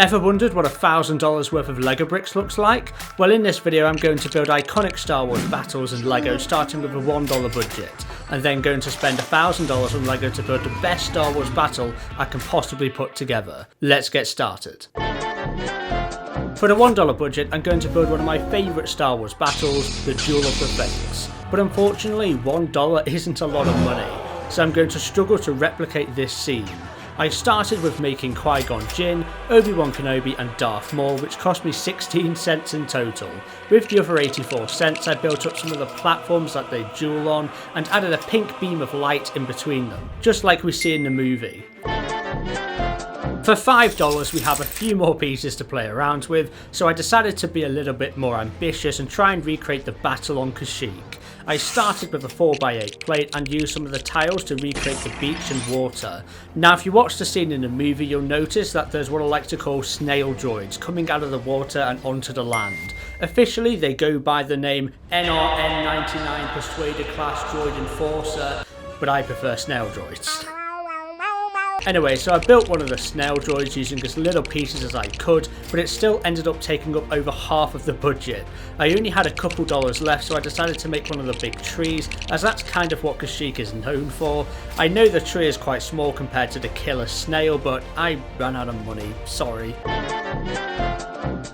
Ever wondered what $1,000 worth of Lego bricks looks like? Well, in this video I'm going to build iconic Star Wars battles in Lego starting with a $1 budget, and then going to spend $1,000 on Lego to build the best Star Wars battle I can possibly put together. Let's get started. For the $1 budget, I'm going to build one of my favourite Star Wars battles, the Duel of the Fates. But unfortunately, $1 isn't a lot of money, so I'm going to struggle to replicate this scene. I started with making Qui-Gon Jinn, Obi-Wan Kenobi and Darth Maul, which cost me 16 cents in total. With the other 84 cents I built up some of the platforms that they duel on and added a pink beam of light in between them, just like we see in the movie. For $5 we have a few more pieces to play around with, so I decided to be a little bit more ambitious and try and recreate the battle on Kashyyyk. I started with a 4x8 plate and used some of the tiles to recreate the beach and water. Now if you watch the scene in the movie you'll notice that there's what I like to call snail droids coming out of the water and onto the land. Officially they go by the name NRN-99 Persuader Class Droid Enforcer, but I prefer snail droids. Anyway, so I built one of the snail droids using as little pieces as I could, but it still ended up taking up over half of the budget. I only had a couple dollars left, so I decided to make one of the big trees, as that's kind of what Kashyyyk is known for. I know the tree is quite small compared to the killer snail, but I ran out of money, sorry.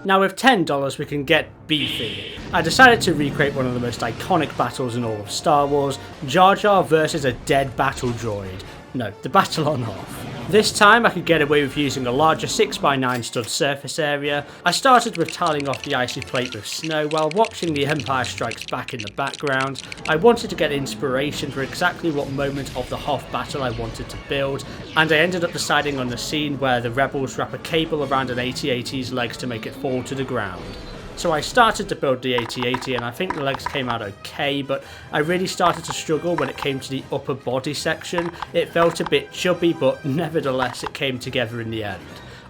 Now with $10 we can get beefy. I decided to recreate one of the most iconic battles in all of Star Wars, Jar Jar versus a dead battle droid. No, the battle on Hoth. This time I could get away with using a larger 6x9 stud surface area. I started with tiling off the icy plate with snow while watching The Empire Strikes Back in the background. I wanted to get inspiration for exactly what moment of the Hoth battle I wanted to build, and I ended up deciding on the scene where the rebels wrap a cable around an AT-AT's legs to make it fall to the ground. So I started to build the AT-AT and I think the legs came out okay, but I really started to struggle when it came to the upper body section. It felt a bit chubby, but nevertheless it came together in the end.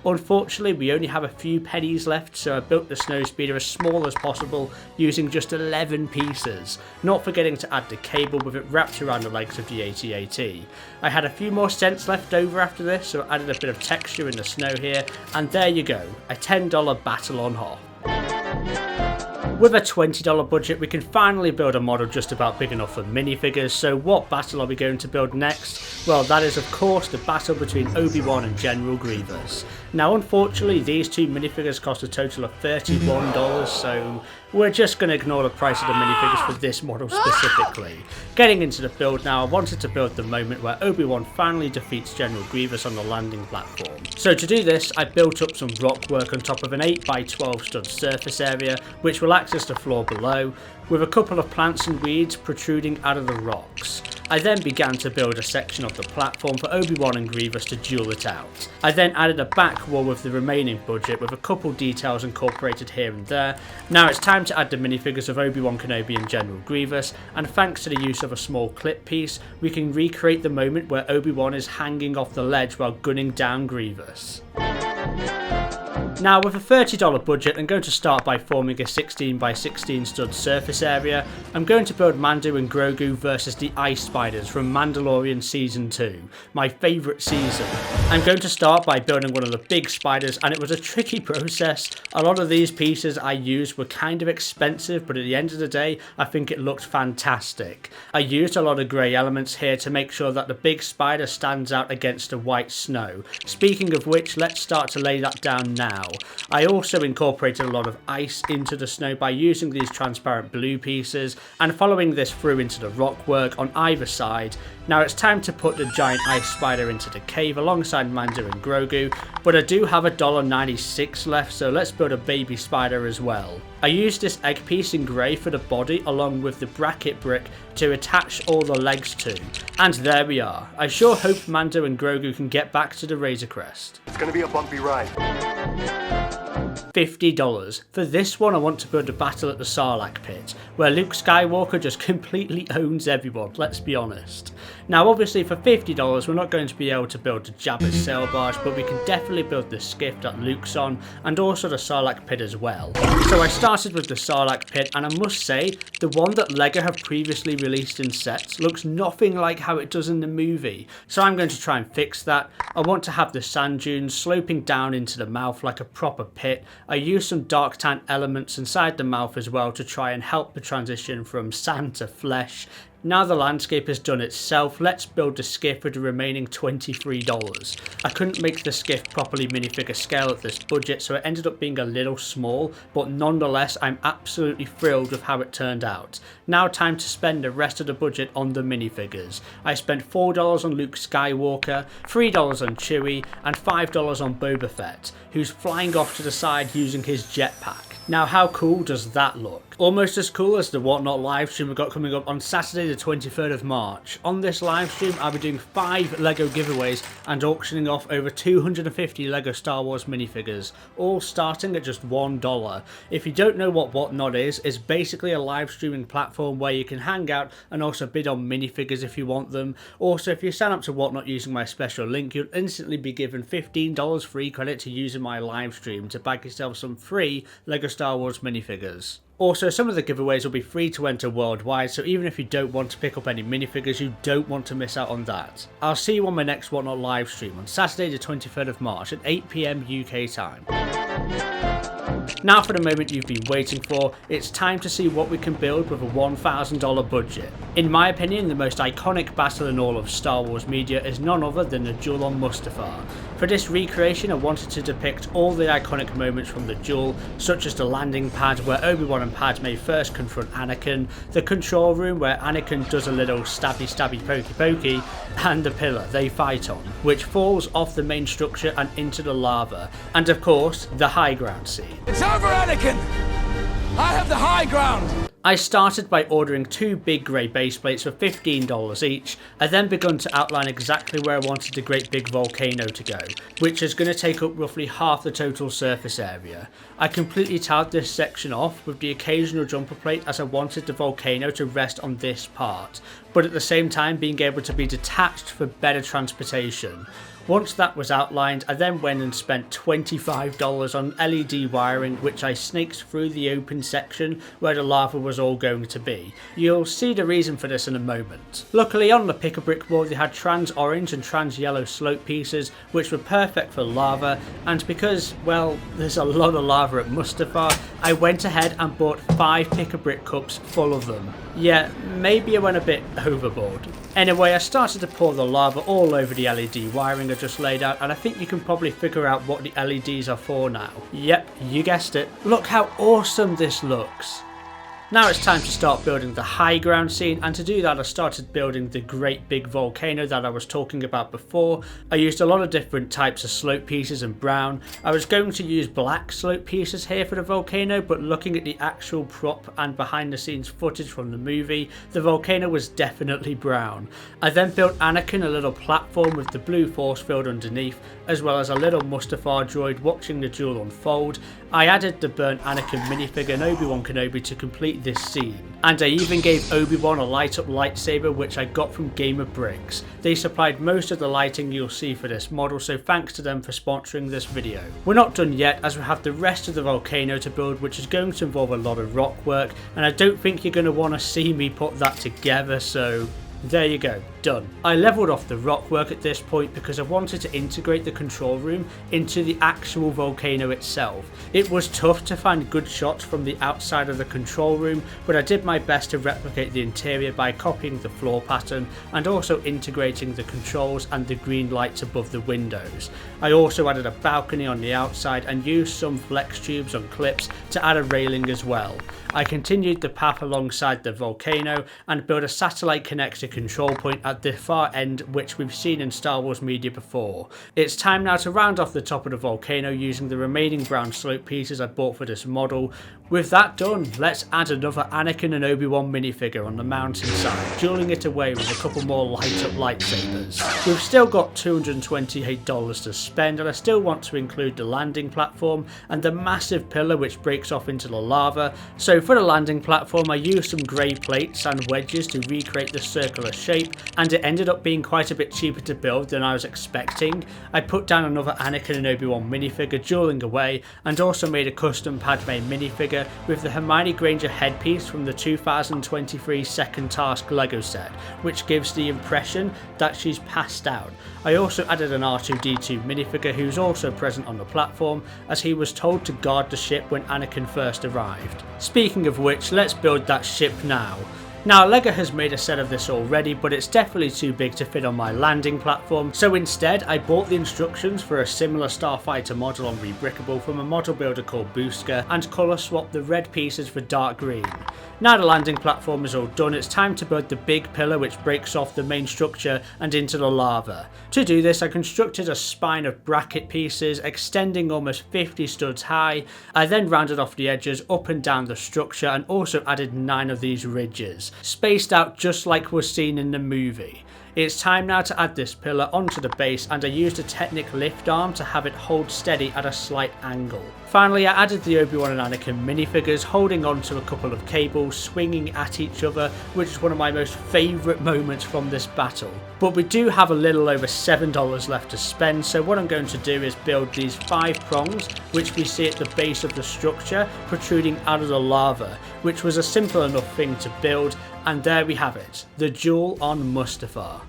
Unfortunately we only have a few pennies left, so I built the snowspeeder as small as possible using just 11 pieces, not forgetting to add the cable with it wrapped around the legs of the AT-AT. I had a few more cents left over after this, so I added a bit of texture in the snow here, and there you go, a $10 battle on Hoth. With a $20 budget we can finally build a model just about big enough for minifigures, so what battle are we going to build next? Well, that is of course the battle between Obi-Wan and General Grievous. Now unfortunately these two minifigures cost a total of $31, so we're just going to ignore the price of the minifigures for this model specifically. Getting into the build now, I wanted to build the moment where Obi-Wan finally defeats General Grievous on the landing platform. So to do this I built up some rock work on top of an 8x12 stud surface area which will act as the floor below, with a couple of plants and weeds protruding out of the rocks. I then began to build a section of the platform for Obi-Wan and Grievous to duel it out. I then added a back wall with the remaining budget with a couple details incorporated here and there. Now it's time to add the minifigures of Obi-Wan Kenobi and General Grievous, and thanks to the use of a small clip piece we can recreate the moment where Obi-Wan is hanging off the ledge while gunning down Grievous. Now with a $30 budget I'm going to start by forming a 16x16 stud surface area. I'm going to build Mando and Grogu versus the Ice Spiders from Mandalorian Season 2, my favourite season. I'm going to start by building one of the big spiders, and it was a tricky process. A lot of these pieces I used were kind of expensive, but at the end of the day I think it looked fantastic. I used a lot of grey elements here to make sure that the big spider stands out against the white snow. Speaking of which, let's start to lay that down now. I also incorporated a lot of ice into the snow by using these transparent blue pieces and following this through into the rock work on either side. Now it's time to put the giant ice spider into the cave alongside Mando and Grogu, but I do have $1.96 left, so let's build a baby spider as well. I used this egg piece in grey for the body along with the bracket brick to attach all the legs to, and there we are. I sure hope Mando and Grogu can get back to the Razor Crest. It's gonna be a bumpy ride. $50. For this one I want to build a battle at the Sarlacc pit, where Luke Skywalker just completely owns everyone, let's be honest. Now obviously for $50 we're not going to be able to build the Jabba's sail barge, but we can definitely build the skiff that Luke's on and also the Sarlacc pit as well. So I started with the Sarlacc pit, and I must say the one that LEGO have previously released in sets looks nothing like how it does in the movie. So I'm going to try and fix that. I want to have the sand dunes sloping down into the mouth like a proper pit. I used some dark tan elements inside the mouth as well to try and help the transition from sand to flesh. Now the landscape has done itself, let's build the skiff for the remaining $23. I couldn't make the skiff properly minifigure scale at this budget, so it ended up being a little small, but nonetheless I'm absolutely thrilled with how it turned out. Now time to spend the rest of the budget on the minifigures. I spent $4 on Luke Skywalker, $3 on Chewie, and $5 on Boba Fett, who's flying off to the side using his jetpack. Now how cool does that look? Almost as cool as the Whatnot livestream we've got coming up on Saturday the 23rd of March. On this livestream I'll be doing 5 LEGO giveaways and auctioning off over 250 LEGO Star Wars minifigures, all starting at just $1. If you don't know what Whatnot is, it's basically a live streaming platform where you can hang out and also bid on minifigures if you want them. Also, if you sign up to Whatnot using my special link, you'll instantly be given $15 free credit to use in my live stream to bag yourself some free LEGO Star Wars minifigures. Also, some of the giveaways will be free to enter worldwide, so even if you don't want to pick up any minifigures, you don't want to miss out on that. I'll see you on my next Whatnot live stream on Saturday the 23rd of March at 8 PM UK time. Now for the moment you've been waiting for, it's time to see what we can build with a $1,000 budget. In my opinion, the most iconic battle in all of Star Wars media is none other than the duel on Mustafar. For this recreation I wanted to depict all the iconic moments from the duel, such as the landing pad where Obi-Wan and Padme first confront Anakin, the control room where Anakin does a little stabby stabby pokey pokey, and the pillar they fight on, which falls off the main structure and into the lava, and of course the high ground scene. It's over, Anakin! I have the high ground! I started by ordering 2 big grey base plates for $15 each. I then begun to outline exactly where I wanted the great big volcano to go, which is going to take up roughly half the total surface area. I completely tiled this section off with the occasional jumper plate as I wanted the volcano to rest on this part, but at the same time being able to be detached for better transportation. Once that was outlined, I then went and spent $25 on LED wiring, which I snaked through the open section where the lava was all going to be. You'll see the reason for this in a moment. Luckily on the Pick-a-Brick board they had trans orange and trans yellow slope pieces, which were perfect for lava, and because, well, there's a lot of lava at Mustafar, I went ahead and bought 5 Pick-a-Brick cups full of them. Yeah, maybe I went a bit overboard. Anyway, I started to pour the lava all over the LED wiring I just laid out, and I think you can probably figure out what the LEDs are for now. Yep, you guessed it. Look how awesome this looks. Now it's time to start building the high ground scene, and to do that I started building the great big volcano that I was talking about before. I used a lot of different types of slope pieces and brown. I was going to use black slope pieces here for the volcano, but looking at the actual prop and behind the scenes footage from the movie, the volcano was definitely brown. I then built Anakin a little platform with the blue force field underneath, as well as a little Mustafar droid watching the duel unfold. I added the burnt Anakin minifigure and Obi-Wan Kenobi to complete this scene, and I even gave Obi-Wan a light up lightsaber which I got from TopicBricks. They supplied most of the lighting you'll see for this model, so thanks to them for sponsoring this video. We're not done yet as we have the rest of the volcano to build, which is going to involve a lot of rock work, and I don't think you're going to want to see me put that together, so there you go, done. I leveled off the rock work at this point because I wanted to integrate the control room into the actual volcano itself. It was tough to find good shots from the outside of the control room, but I did my best to replicate the interior by copying the floor pattern and also integrating the controls and the green lights above the windows. I also added a balcony on the outside and used some flex tubes on clips to add a railing as well. I continued the path alongside the volcano and built a satellite connector control point at the far end, which we've seen in Star Wars media before. It's time now to round off the top of the volcano using the remaining brown slope pieces I bought for this model. With that done, let's add another Anakin and Obi-Wan minifigure on the mountainside, dueling it away with a couple more light up lightsabers. We've still got $228 to spend, and I still want to include the landing platform and the massive pillar which breaks off into the lava. So for the landing platform I used some grey plates and wedges to recreate the circular shape, and and it ended up being quite a bit cheaper to build than I was expecting. I put down another Anakin and Obi-Wan minifigure dueling away, and also made a custom Padme minifigure with the Hermione Granger headpiece from the 2023 Second Task LEGO set, which gives the impression that she's passed out. I also added an R2-D2 minifigure who's also present on the platform, as he was told to guard the ship when Anakin first arrived. Speaking of which, let's build that ship now. Now, LEGO has made a set of this already, but it's definitely too big to fit on my landing platform, so instead I bought the instructions for a similar starfighter model on Rebrickable from a model builder called Boosker, and colour swapped the red pieces for dark green. Now the landing platform is all done, it's time to build the big pillar which breaks off the main structure and into the lava. To do this, I constructed a spine of bracket pieces extending almost 50 studs high. I then rounded off the edges up and down the structure and also added 9 of these ridges, spaced out just like was seen in the movie. It's time now to add this pillar onto the base, and I used a Technic lift arm to have it hold steady at a slight angle. Finally, I added the Obi-Wan and Anakin minifigures holding on to a couple of cables swinging at each other, which is one of my most favourite moments from this battle. But we do have a little over $7 left to spend, so what I'm going to do is build these 5 prongs which we see at the base of the structure protruding out of the lava, which was a simple enough thing to build, and there we have it, the Duel on Mustafar.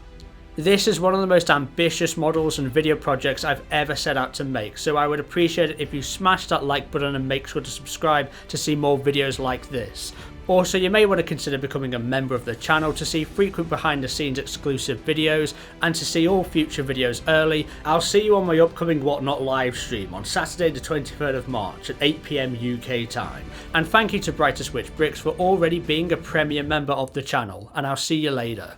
This is one of the most ambitious models and video projects I've ever set out to make, so I would appreciate it if you smash that like button and make sure to subscribe to see more videos like this. Also, you may want to consider becoming a member of the channel to see frequent behind the scenes exclusive videos and to see all future videos early. I'll see you on my upcoming Whatnot live stream on Saturday the 23rd of March at 8 PM UK time. And thank you to TopicBricks for already being a premium member of the channel, and I'll see you later.